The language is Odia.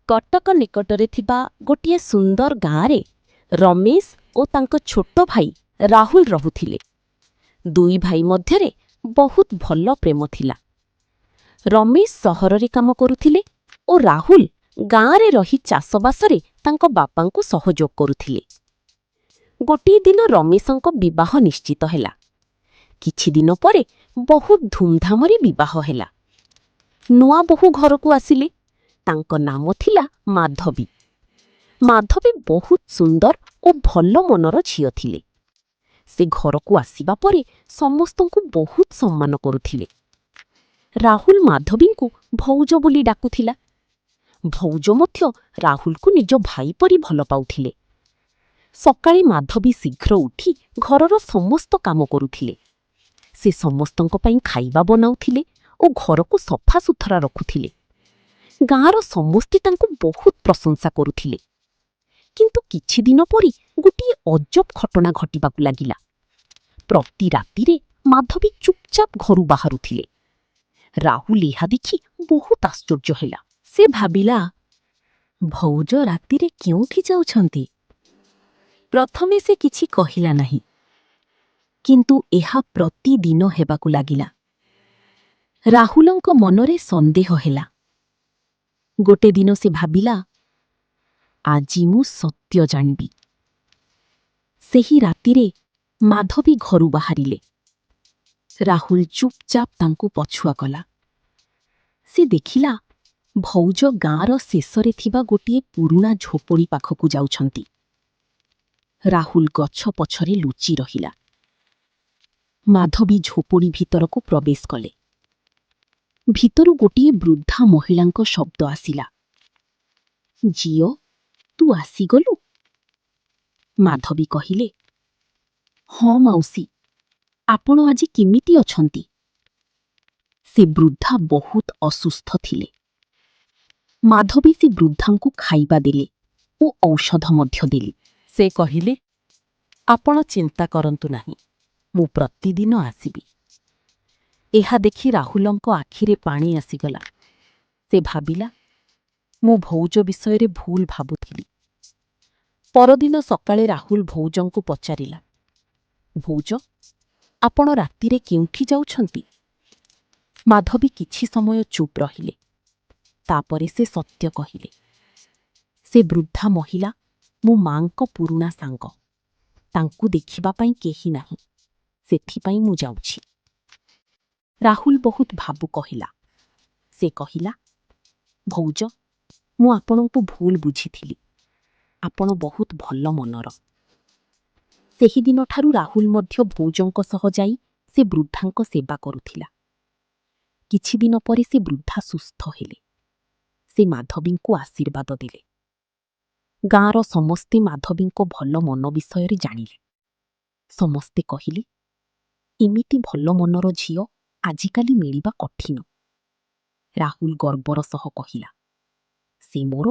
କଟକ ନିକଟରେ ଥିବା ଗୋଟିଏ ସୁନ୍ଦର ଗାଁରେ ରମେଶ ଓ ତାଙ୍କ ଛୋଟ ଭାଇ ରାହୁଲ ରହୁଥିଲେ। ଦୁଇ ଭାଇ ମଧ୍ୟରେ ବହୁତ ଭଲ ପ୍ରେମ ଥିଲା। ରମେଶ ସହରରେ କାମ କରୁଥିଲେ ଓ ରାହୁଲ ଗାଁରେ ରହି ଚାଷବାସରେ ତାଙ୍କ ବାପାଙ୍କୁ ସହଯୋଗ କରୁଥିଲେ। ଗୋଟିଏ ଦିନ ରମେଶଙ୍କ ବିବାହ ନିଶ୍ଚିତ ହେଲା। କିଛି ଦିନ ପରେ ବହୁତ ଧୁମଧାମରେ ବିବାହ ହେଲା। ନୂଆ ବୋହୂ ଘରକୁ ଆସିଲେ। ତାଙ୍କ ନାମ ଥିଲା ମାଧବୀ। ମାଧବୀ ବହୁତ ସୁନ୍ଦର ଓ ଭଲ ମନର ଝିଅ ଥିଲେ। ସେ ଘରକୁ ଆସିବା ପରେ ସମସ୍ତଙ୍କୁ ବହୁତ ସମ୍ମାନ କରୁଥିଲେ। ରାହୁଲ ମାଧବୀଙ୍କୁ ଭଉଜ ବୋଲି ଡାକୁଥିଲା। ଭଉଜ ମଧ୍ୟ ରାହୁଲକୁ ନିଜ ଭାଇ ପରି ଭଲ ପାଉଥିଲେ। ସକାଳେ ମାଧବୀ ଶୀଘ୍ର ଉଠି ଘରର ସମସ୍ତ କାମ କରୁଥିଲେ। ସେ ସମସ୍ତଙ୍କ ପାଇଁ ଖାଇବା ବନାଉଥିଲେ ଓ ଘରକୁ ସଫାସୁତୁରା ରଖୁଥିଲେ। ଗାଁର ସମସ୍ତେ ତାଙ୍କୁ ବହୁତ ପ୍ରଶଂସା କରୁଥିଲେ। କିନ୍ତୁ କିଛି ଦିନ ପରେ ଗୋଟିଏ ଅଜବ ଘଟଣା ଘଟିବାକୁ ଲାଗିଲା। ପ୍ରତି ରାତିରେ ମାଧବୀ ଚୁପଚାପ ଘରୁ ବାହାରୁଥିଲେ। ରାହୁଲ ଏହା ଦେଖି ବହୁତ ଆଶ୍ଚର୍ଯ୍ୟ ହେଲା। ସେ ଭାବିଲା, ଭଉଜ ରାତିରେ କେଉଁଠି ଯାଉଛନ୍ତି? ପ୍ରଥମେ ସେ କିଛି କହିଲା ନାହିଁ, କିନ୍ତୁ ଏହା ପ୍ରତିଦିନ ହେବାକୁ ଲାଗିଲା। ରାହୁଲଙ୍କ ମନରେ ସନ୍ଦେହ ହେଲା। ଗୋଟେ ଦିନ ସେ ଭାବିଲା, ଆଜି ମୁଁ ସତ୍ୟ ଜାଣିବି। ସେହି ରାତିରେ ମାଧବୀ ଘରୁ ବାହାରିଲେ। ରାହୁଲ ଚୁପଚାପ ତାଙ୍କୁ ପଛୁଆ କଲା। ସେ ଦେଖିଲା ଭଉଜ ଗାଁର ଶେଷରେ ଥିବା ଗୋଟିଏ ପୁରୁଣା ଝୋପଡ଼ି ପାଖକୁ ଯାଉଛନ୍ତି। ରାହୁଲ ଗଛ ପଛରେ ଲୁଚି ରହିଲା। ମାଧବୀ ଝୋପଡ଼ି ଭିତରକୁ ପ୍ରବେଶ କଲେ। ଭିତରୁ ଗୋଟିଏ ବୃଦ୍ଧା ମହିଳାଙ୍କ ଶବ୍ଦ ଆସିଲା, ଝିଅ, ତୁ ଆସିଗଲୁ? ମାଧବୀ କହିଲେ, ହଁ ମାଉସୀ, ଆପଣ ଆଜି କେମିତି ଅଛନ୍ତି? ସେ ବୃଦ୍ଧା ବହୁତ ଅସୁସ୍ଥ ଥିଲେ। ମାଧବୀ ସେ ବୃଦ୍ଧାଙ୍କୁ ଖାଇବା ଦେଲେ ଓ ଔଷଧ ମଧ୍ୟ ଦେଲେ। ସେ କହିଲେ, ଆପଣ ଚିନ୍ତା କରନ୍ତୁ ନାହିଁ, ମୁଁ ପ୍ରତିଦିନ ଆସିବି। ଏହା ଦେଖି ରାହୁଲଙ୍କ ଆଖିରେ ପାଣି ଆସିଗଲା। ସେ ଭାବିଲା, ମୁଁ ଭଉଜ ବିଷୟରେ ଭୁଲ ଭାବୁଥିଲି। ପରଦିନ ସକାଳେ ରାହୁଲ ଭଉଜଙ୍କୁ ପଚାରିଲା, ଭଉଜ, ଆପଣ ରାତିରେ କେଉଁଠି ଯାଉଛନ୍ତି? ମାଧବୀ କିଛି ସମୟ ଚୁପ୍ ରହିଲେ। ତାପରେ ସେ ସତ୍ୟ କହିଲେ, ସେ ବୃଦ୍ଧା ମହିଳା ମୋ ମାଙ୍କ ପୁରୁଣା ସାଙ୍ଗ। ତାଙ୍କୁ ଦେଖିବା ପାଇଁ କେହି ନାହିଁ, ସେଥିପାଇଁ ମୁଁ ଯାଉଛି। ରାହୁଲ ବହୁତ ଭାବୁକ ହେଲା। ସେ କହିଲା, ଭଉଜ, ମୁଁ ଆପଣଙ୍କୁ ଭୁଲ ବୁଝିଥିଲି। ଆପଣ ବହୁତ ଭଲ ମନର। ସେହିଦିନଠାରୁ ରାହୁଲ ମଧ୍ୟ ଭଉଜଙ୍କ ସହ ଯାଇ ସେ ବୃଦ୍ଧାଙ୍କ ସେବା କରୁଥିଲା। କିଛି ଦିନ ପରେ ସେ ବୃଦ୍ଧା ସୁସ୍ଥ ହେଲେ। ସେ ମାଧବୀଙ୍କୁ ଆଶୀର୍ବାଦ ଦେଲେ। ଗାଁର ସମସ୍ତେ ମାଧବୀଙ୍କ ଭଲ ମନ ବିଷୟରେ ଜାଣିଲେ। ସମସ୍ତେ କହିଲେ, ଏମିତି ଭଲ ମନର ଝିଅ ଆଜିକାଲି ମିଳିବା କଠିନ। ରାହୁଲ ଗର୍ବର ସହ କହିଲା, ସେ ମୋର